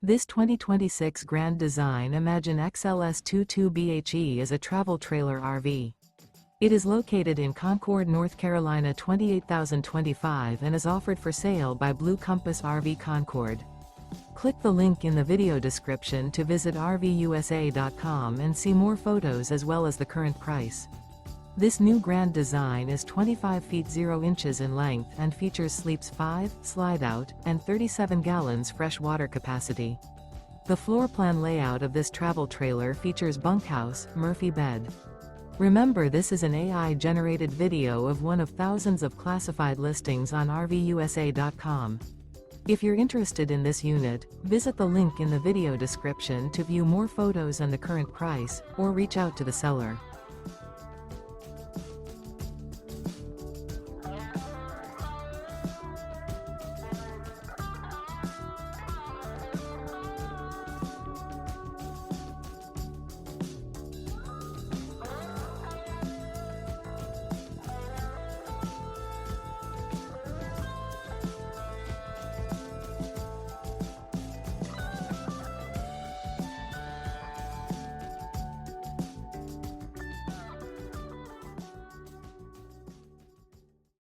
This 2026 Grand Design Imagine XLS 22BHE is a travel trailer RV. It is located in Concord, North Carolina 28025 and is offered for sale by Blue Compass RV Concord. Click the link in the video description to visit RVUSA.com and see more photos as well as the current price. This new Grand Design is 25 feet 0 inches in length and features sleeps 5, Slideout, and 37 gallons fresh water capacity. The floor plan layout of this travel trailer features bunkhouse, Murphy bed. Remember, this is an AI-generated video of one of thousands of classified listings on RVUSA.com. If you're interested in this unit, visit the link in the video description to view more photos and the current price, or reach out to the seller.